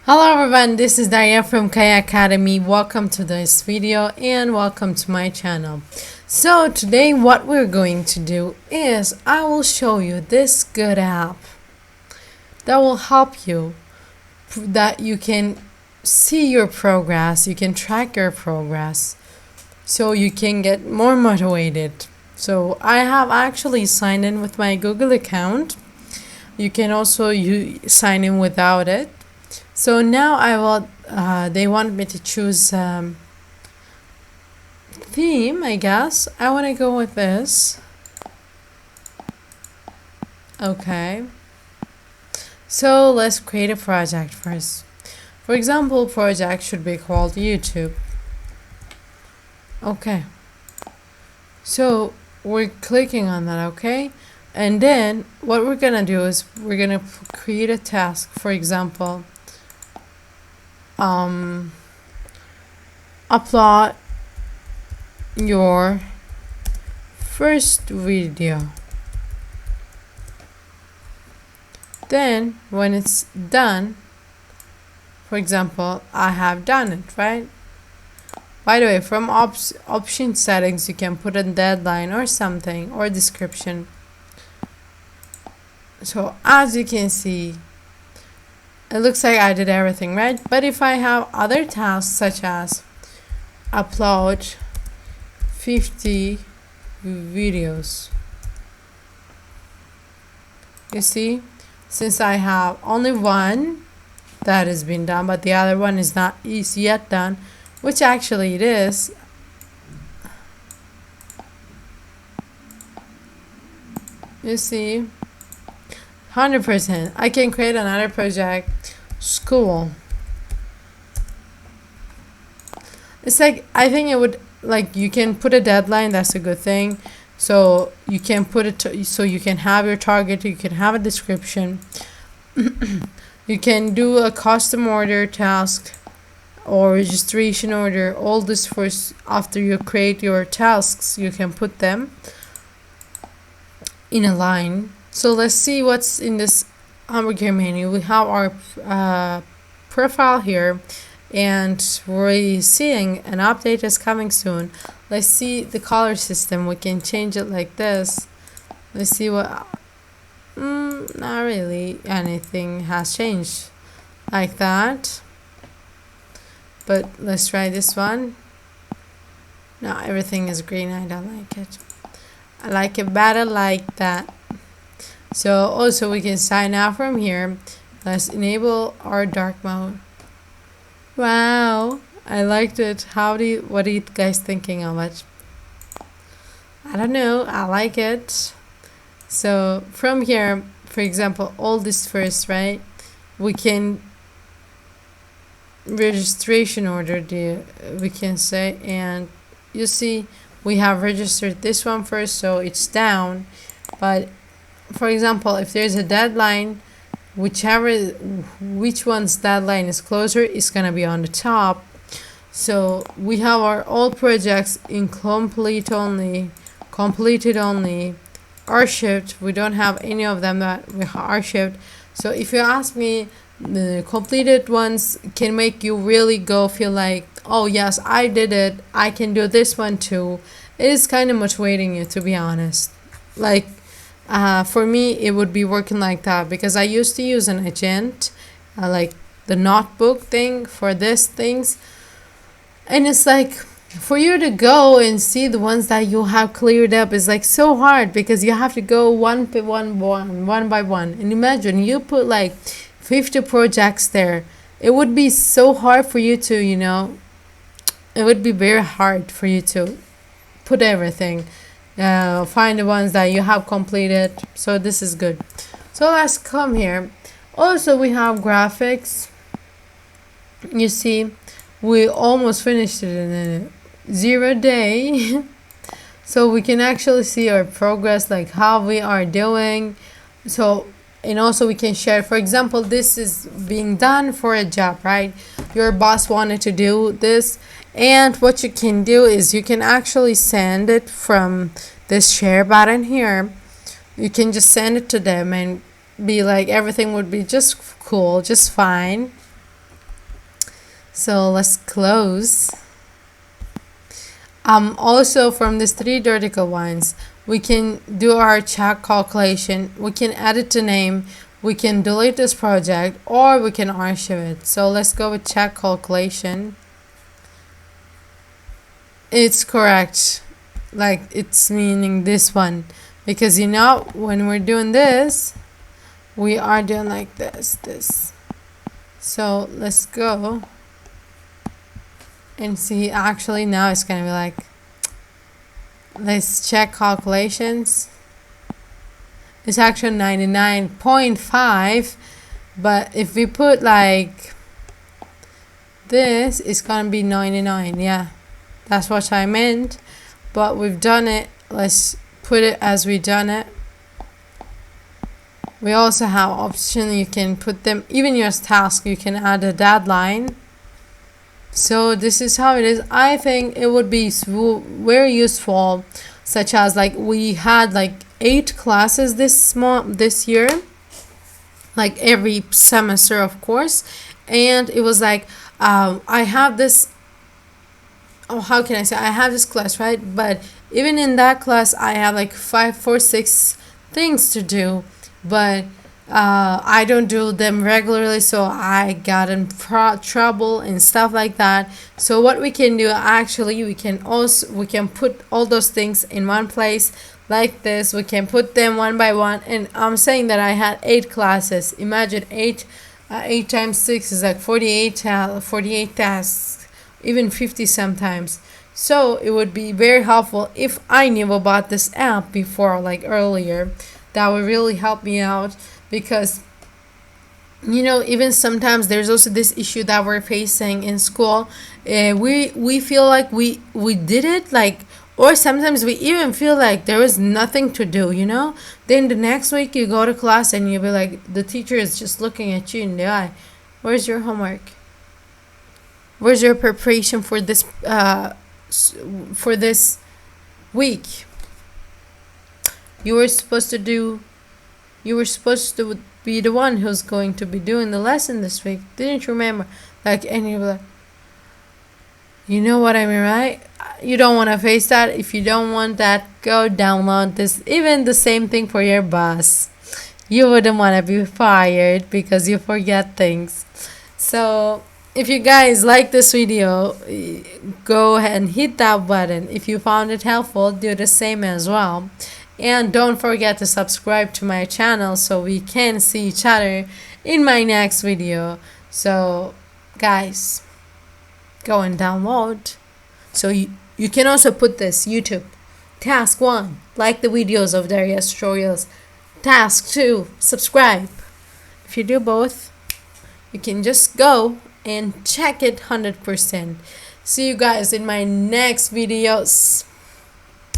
Hello everyone, this is Daria from Kaya Academy. Welcome to this video and welcome to my channel. So today what we're going to do is I will show you this good app that will help you that you can see your progress, you can track your progress so you can get more motivated. So I have actually signed in with my Google account. You can also sign in without it. So now they want me to choose theme, I guess. I want to go with this. Okay. So let's create a project first. For example, project should be called YouTube. Okay. So we're clicking on that, okay? And then what we're gonna do is we're gonna create a task. For example, upload your first video. Then when it's done, for example, I have done it, right? By the way, from option settings, you can put a deadline or something or description. So as you can see, it looks like I did everything, right? But if I have other tasks such as upload 50 videos, you see, since I have only one that has been done, but the other one is yet done, which actually it is. You see, 100%. I can create another project. School. It's like, I think it would, like, you can put a deadline. That's a good thing. So you can put it so you can have your target, you can have a description. You can do a custom order task or registration order. All this first, after you create your tasks, you can put them in a line. So let's see what's in this hamburger menu. We have our profile here, and we're seeing an update is coming soon. Let's see the color system. We can change it like this. Let's see what. Not really anything has changed like that. But let's try this one. No, everything is green. I don't like it. I like it better like that. So also we can sign out from here. Let's enable our dark mode. Wow, I liked it. What are you guys thinking of it? I don't know, I like it. So from here, for example, all this first, right? We can registration order we can say, and you see we have registered this one first, so it's down. But for example, if there's a deadline, which one's deadline is closer is gonna be on the top. So we have our all projects in completed only, archived. We don't have any of them that we are archived. So if you ask me, the completed ones can make you really go feel like, oh yes, I did it, I can do this one too. It is kind of motivating you, to be honest. Like, for me, it would be working like that because I used to use an agent, like the notebook thing for these things. And it's like, for you to go and see the ones that you have cleared up is like so hard because you have to go one by one. And imagine you put like 50 projects there. It would be so hard for you to, it would be very hard for you to put everything. Find the ones that you have completed. So this is good. So let's come here. Also, we have graphics. You see, we almost finished it in a 0 day. So we can actually see our progress, like how we are doing. So, and also we can share, for example, this is being done for a job, right? Your boss wanted to do this, and what you can do is you can actually send it from this share button here. You can just send it to them and be like, everything would be just cool, just fine. So let's close. Also from these three vertical ones, we can do our check calculation, we can edit the name, we can delete this project, or we can archive it. So let's go with check calculation. It's correct, like it's meaning this one, because you know when we're doing this, we are doing like this. So let's go and see. Actually now it's gonna be like, let's check calculations. It's actually 99.5, but if we put like this, it's gonna be 99. Yeah, that's what I meant, but we've done it. Let's put it as we done it. We also have option, you can put them, even your task, you can add a deadline. So this is how it is. I think it would be very useful, such as like we had like 8 classes this year, like every semester of course, and it was like I have this, oh how can I say, I have this class, right? But even in that class I have like 5 or 6 things to do, but I don't do them regularly, so I got in trouble and stuff like that. So what we can do, actually we can put all those things in one place like this. We can put them one by one, and I'm saying that I had 8 classes. Imagine 8 times 6 is like 48 tasks, even 50 sometimes. So it would be very helpful if I knew about this app before, like earlier. That would really help me out, because you know, even sometimes there's also this issue that we're facing in school. We feel like we did it, like, or sometimes we even feel like there is nothing to do, you know. Then the next week you go to class and you'll be like, the teacher is just looking at you in the eye. Where's your homework? Where's your preparation for this week? You were supposed to be the one who's going to be doing the lesson this week. Didn't you remember? Like, and you're like, you know what I mean, right? You don't want to face that. If you don't want that, go download this. Even the same thing for your boss. You wouldn't want to be fired because you forget things. So if you guys like this video, go ahead and hit that button. If you found it helpful, do the same as well. And don't forget to subscribe to my channel so we can see each other in my next video. So guys, go and download. So you can also put this YouTube. Task 1, like the videos of Daria's tutorials. Task 2, subscribe. If you do both, you can just go and check it 100%. See you guys in my next videos.